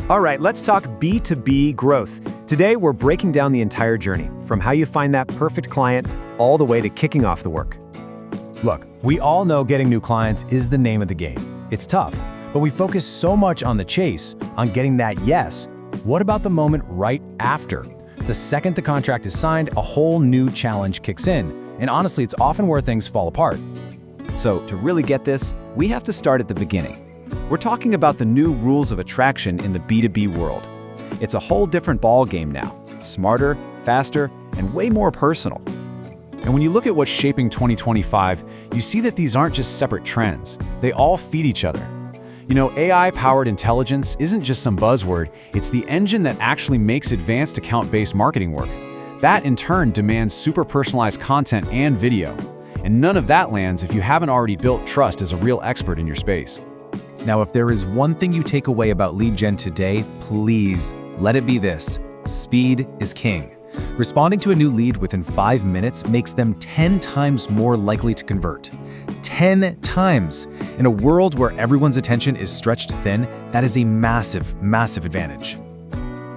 All right, let's talk B2B growth. Today, we're breaking down the entire journey, from how you find that perfect client all the way to kicking off the work. Look, we all know getting new clients is the name of the game. It's tough, but we focus so much on the chase, on getting that yes. What about the moment right after? The second the contract is signed, a whole new challenge kicks in. And honestly, it's often where things fall apart. So to really get this, we have to start at the beginning. We're talking about the new rules of attraction in the B2B world. It's a whole different ball game now. Smarter, faster, and way more personal. And when you look at what's shaping 2025, you see that these aren't just separate trends. They all feed each other. You know, AI-powered intelligence isn't just some buzzword, it's the engine that actually makes advanced account-based marketing work. That, in turn, demands super personalized content and video. And none of that lands if you haven't already built trust as a real expert in your space. Now, if there is one thing you take away about lead gen today, please let it be this: speed is king. Responding to a new lead within 5 minutes makes them 10 times more likely to convert. 10 times! In a world where everyone's attention is stretched thin, that is a massive, massive advantage.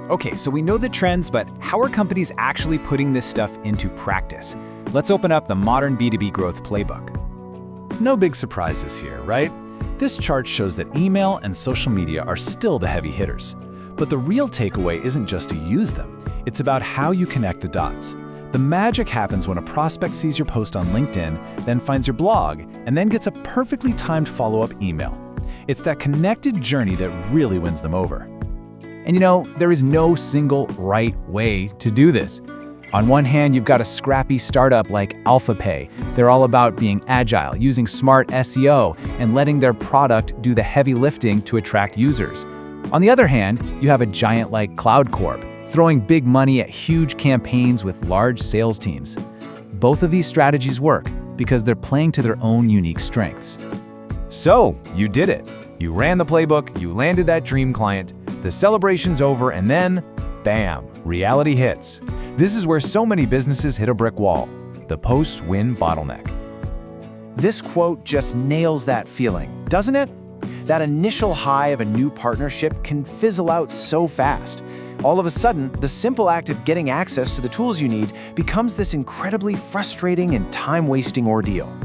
Okay, so we know the trends, but how are companies actually putting this stuff into practice? Let's open up the modern B2B growth playbook. No big surprises here, right? This chart shows that email and social media are still the heavy hitters. But the real takeaway isn't just to use them, it's about how you connect the dots. The magic happens when a prospect sees your post on LinkedIn, then finds your blog, and then gets a perfectly timed follow-up email. It's that connected journey that really wins them over. And you know, there is no single right way to do this. On one hand, you've got a scrappy startup like AlphaPay. They're all about being agile, using smart SEO, and letting their product do the heavy lifting to attract users. On the other hand, you have a giant like Cloud Corp, throwing big money at huge campaigns with large sales teams. Both of these strategies work because they're playing to their own unique strengths. So, you did it. You ran the playbook, you landed that dream client, the celebration's over, and then, bam, reality hits. This is where so many businesses hit a brick wall, the post-win bottleneck. This quote just nails that feeling, doesn't it? That initial high of a new partnership can fizzle out so fast. All of a sudden, the simple act of getting access to the tools you need becomes this incredibly frustrating and time-wasting ordeal.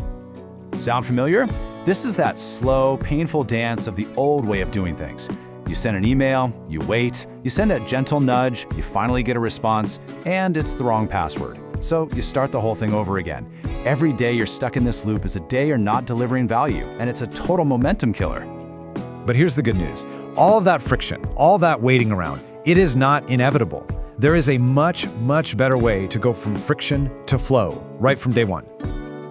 Sound familiar? This is that slow, painful dance of the old way of doing things. You send an email, you wait, you send a gentle nudge, you finally get a response, and it's the wrong password. So you start the whole thing over again. Every day you're stuck in this loop is a day you're not delivering value, and it's a total momentum killer. But here's the good news. All of that friction, all that waiting around, it is not inevitable. There is a much, much better way to go from friction to flow, right from day one.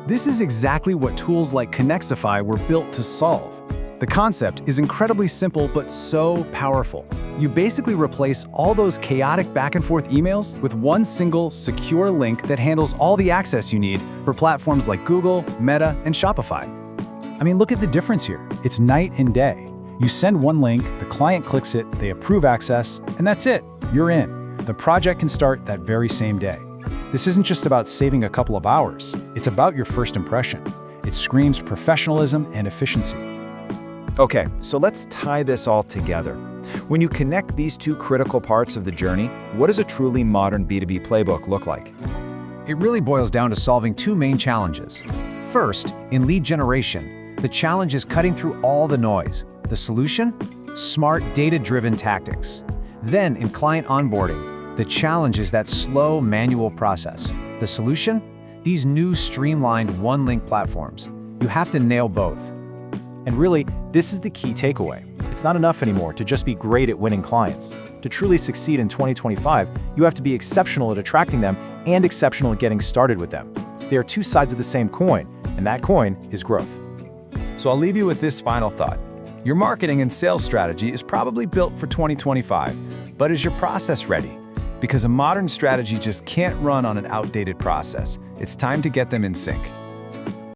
This is exactly what tools like Connexify were built to solve. The concept is incredibly simple but so powerful. You basically replace all those chaotic back and forth emails with one single, secure link that handles all the access you need for platforms like Google, Meta, and Shopify. I mean, look at the difference here. It's night and day. You send one link, the client clicks it, they approve access, and that's it. You're in. The project can start that very same day. This isn't just about saving a couple of hours. It's about your first impression. It screams professionalism and efficiency. Okay, so let's tie this all together. When you connect these two critical parts of the journey, what does a truly modern B2B playbook look like? It really boils down to solving two main challenges. First, in lead generation, the challenge is cutting through all the noise. The solution? Smart, data-driven tactics. Then, in client onboarding, the challenge is that slow, manual process. The solution? These new streamlined one-link platforms. You have to nail both. And really, this is the key takeaway. It's not enough anymore to just be great at winning clients. To truly succeed in 2025, you have to be exceptional at attracting them and exceptional at getting started with them. They are two sides of the same coin, and that coin is growth. So I'll leave you with this final thought. Your marketing and sales strategy is probably built for 2025, but is your process ready? Because a modern strategy just can't run on an outdated process. It's time to get them in sync.